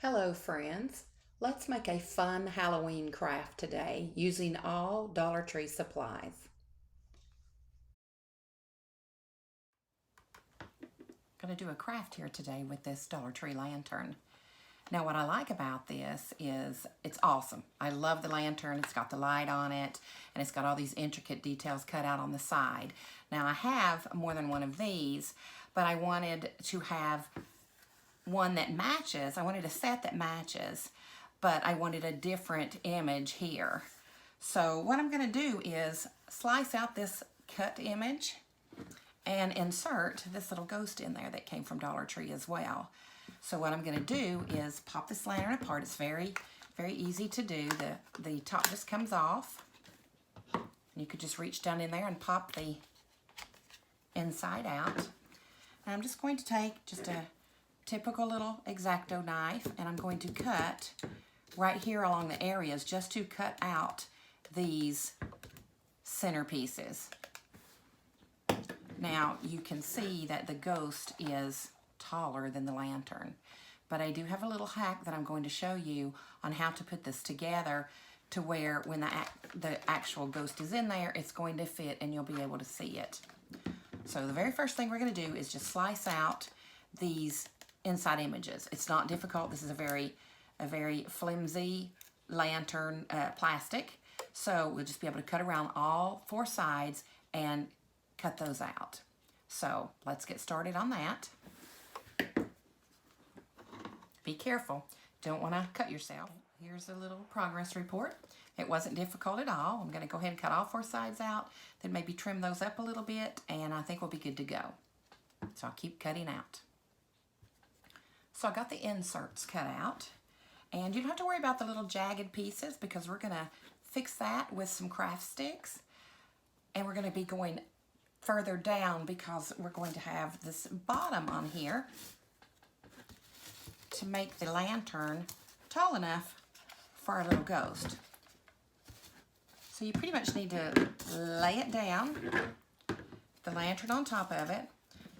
Hello friends, let's make a fun Halloween craft today using all Dollar Tree supplies. I'm going to do a craft here today with this Dollar Tree lantern. Now what I like about this is it's awesome. I love the lantern. It's got the light on it and it's got all these intricate details cut out on the side. Now I have more than one of these, but I wanted to have one that matches. I wanted a set that matches, but I wanted a different image here. So what I'm going to do is slice out this cut image and insert this little ghost in there that came from Dollar Tree as well. So what I'm going to do is pop this lantern apart. It's very, very easy to do. The top just comes off. You could just reach down in there and pop the inside out. And I'm just going to take just a typical little X-Acto knife, and I'm going to cut right here along the areas just to cut out these center pieces. Now you can see that the ghost is taller than the lantern, but I do have a little hack that I'm going to show you on how to put this together to where when the actual ghost is in there, it's going to fit and you'll be able to see it. So the very first thing we're going to do is just slice out these inside images. It's not difficult. This is a very flimsy lantern plastic. So we'll just be able to cut around all four sides and cut those out. So let's get started on that. Be careful. Don't want to cut yourself. Here's a little progress report. It wasn't difficult at all. I'm going to go ahead and cut all four sides out, then maybe trim those up a little bit, and I think we'll be good to go. So I'll keep cutting out. So I got the inserts cut out, and you don't have to worry about the little jagged pieces because we're going to fix that with some craft sticks, and we're going to be going further down because we're going to have this bottom on here to make the lantern tall enough for our little ghost. So you pretty much need to lay it down, the lantern on top of it,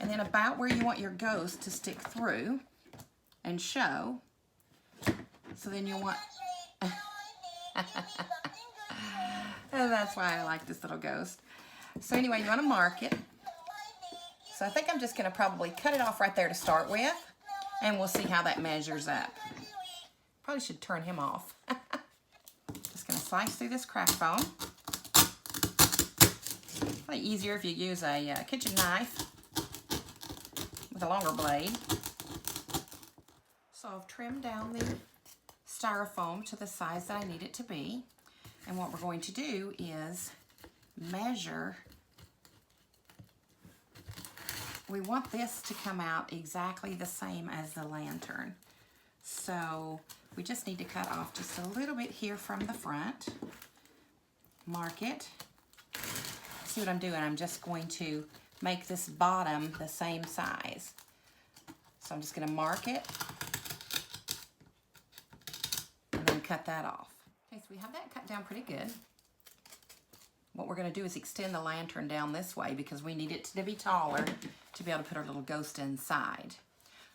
and then about where you want your ghost to stick through and show. So then you want and that's why I like this little ghost. So anyway, you want to mark it. So I think I'm just going to probably cut it off right there to start with, and we'll see how that measures up. Probably should turn him off. Just going to slice through this craft foam. Probably easier if you use a kitchen knife with a longer blade. So I've trimmed down the styrofoam to the size that I need it to be. And what we're going to do is measure. We want this to come out exactly the same as the lantern. So we just need to cut off just a little bit here from the front. Mark it. See what I'm doing? I'm just going to make this bottom the same size. So I'm just going to mark it and then cut that off. Okay, so we have that cut down pretty good. What we're going to do is extend the lantern down this way because we need it to be taller to be able to put our little ghost inside.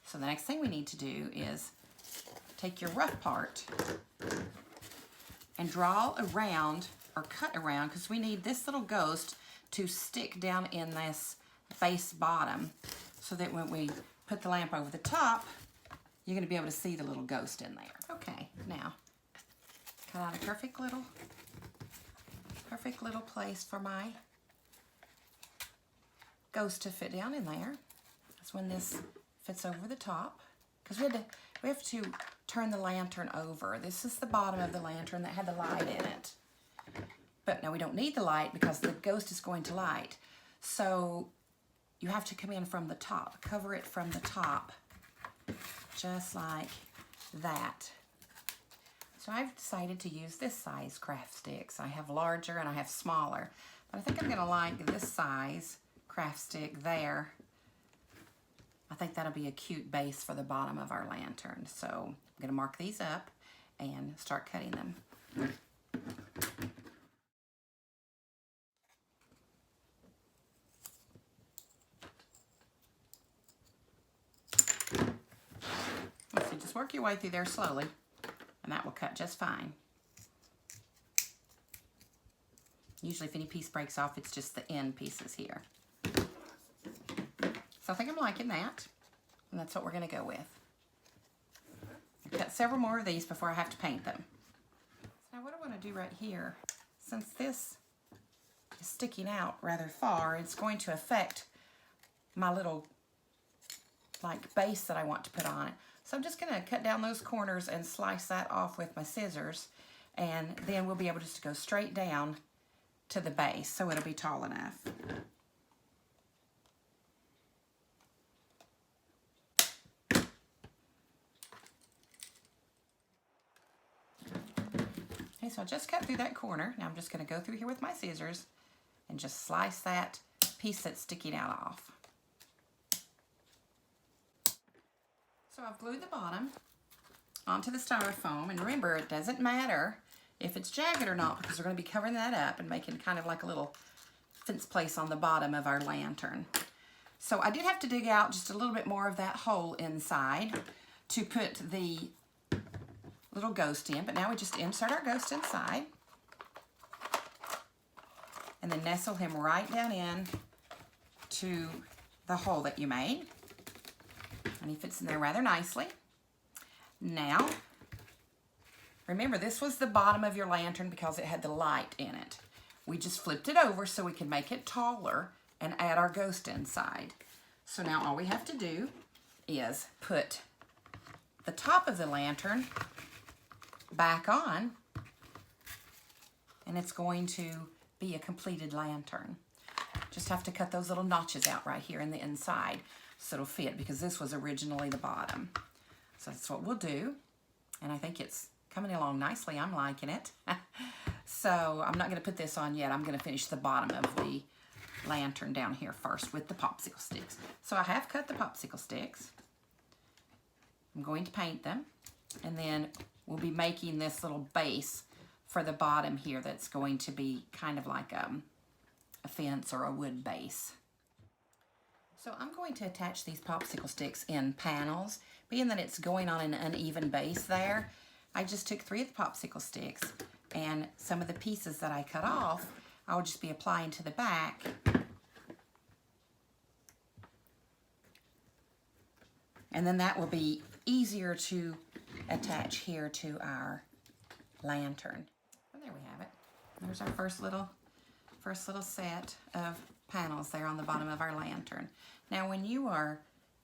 So the next thing we need to do is take your rough part and draw around or cut around, because we need this little ghost to stick down in this face bottom so that when we put the lamp over the top, you're going to be able to see the little ghost in there. Okay, now cut out a perfect little place for my ghost to fit down in there. That's when this fits over the top, because we have to turn the lantern over. This is the bottom of the lantern that had the light in it. But now we don't need the light because the ghost is going to light. So you have to come in from the top, cover it from the top, just like that. So I've decided to use this size craft sticks. I have larger and I have smaller, but I think I'm gonna like this size craft stick there. I think that'll be a cute base for the bottom of our lantern. So I'm gonna mark these up and start cutting them. just work your way through there slowly, and that will cut just fine. Usually if any piece breaks off, it's just the end pieces here. So I think I'm liking that, and that's what we're going to go with. I'll cut several more of these before I have to paint them. Now what I want to do right here, since this is sticking out rather far, it's going to affect my little like base that I want to put on it. So I'm just going to cut down those corners and slice that off with my scissors, and then we'll be able just to go straight down to the base so it'll be tall enough. Okay, so I just cut through that corner. Now I'm just going to go through here with my scissors and just slice that piece that's sticking out off. So I've glued the bottom onto the styrofoam, and remember, it doesn't matter if it's jagged or not, because we're going to be covering that up and making kind of like a little fence place on the bottom of our lantern. So I did have to dig out just a little bit more of that hole inside to put the little ghost in, but now we just insert our ghost inside and then nestle him right down in to the hole that you made, and he fits in there rather nicely. Now remember, this was the bottom of your lantern because it had the light in it. We just flipped it over so we could make it taller and add our ghost inside. So now all we have to do is put the top of the lantern back on, and it's going to be a completed lantern. Just have to cut those little notches out right here in the inside so it'll fit, because this was originally the bottom. So that's what we'll do, and I think it's coming along nicely. I'm liking it. So I'm not going to put this on yet. I'm going to finish the bottom of the lantern down here first with the popsicle sticks. So I have cut the popsicle sticks. I'm going to paint them, and then we'll be making this little base for the bottom here that's going to be kind of like a fence or a wood base. So I'm going to attach these popsicle sticks in panels. Being that it's going on an uneven base there, I just took 3 of the popsicle sticks, and some of the pieces that I cut off, I'll just be applying to the back. And then that will be easier to attach here to our lantern. Well, there we have it. There's our first little set of panels there on the bottom of our lantern. Now when you are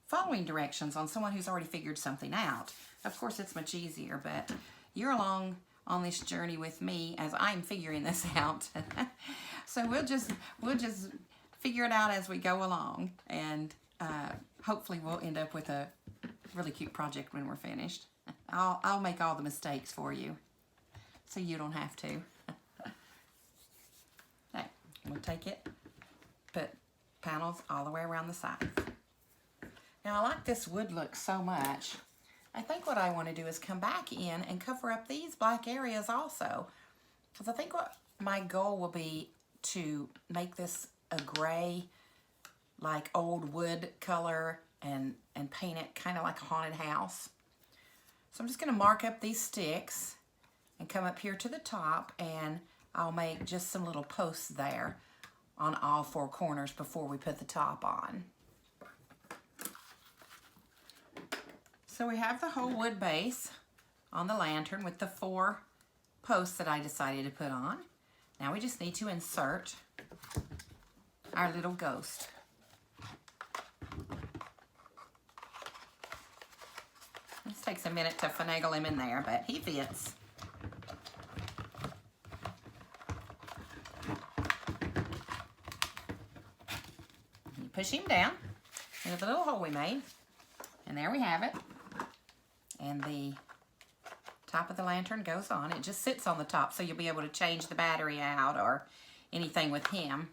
following directions on someone who's already figured something out, of course it's much easier, but you're along on this journey with me as I'm figuring this out. So we'll just figure it out as we go along, and hopefully we'll end up with a really cute project when we're finished. I'll make all the mistakes for you so you don't have to. Okay, we'll take it, put panels all the way around the sides. Now I like this wood look so much. I think what I want to do is come back in and cover up these black areas also, because I think what my goal will be to make this a gray, like old wood color, and paint it kind of like a haunted house. So I'm just going to mark up these sticks and come up here to the top, and I'll make just some little posts there on all 4 corners before we put the top on. So we have the whole wood base on the lantern with the 4 posts that I decided to put on. Now we just need to insert our little ghost. This takes a minute to finagle him in there, but he fits. You push him down into the little hole we made, and there we have it. And the top of the lantern goes on. It just sits on the top, so you'll be able to change the battery out or anything with him.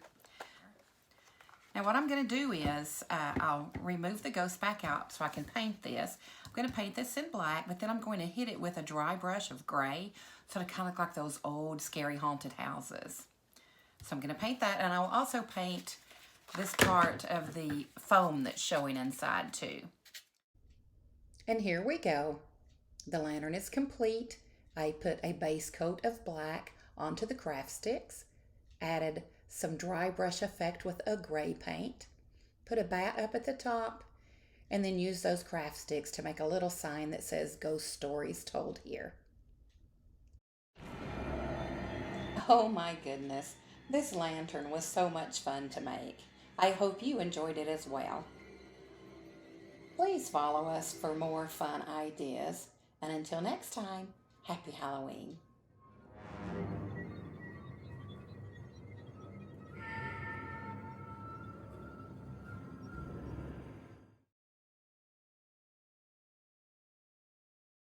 Now what I'm going to do is I'll remove the ghost back out so I can paint this. I'm going to paint this in black, but then I'm going to hit it with a dry brush of gray so it'll kind of look like those old scary haunted houses. So I'm going to paint that, and I'll also paint this part of the foam that's showing inside too. And here we go. The lantern is complete. I put a base coat of black onto the craft sticks, added some dry brush effect with a gray paint, put a bat up at the top, and then used those craft sticks to make a little sign that says Ghost Stories Told Here. Oh my goodness, this lantern was so much fun to make. I hope you enjoyed it as well. Please follow us for more fun ideas. And until next time, happy Halloween.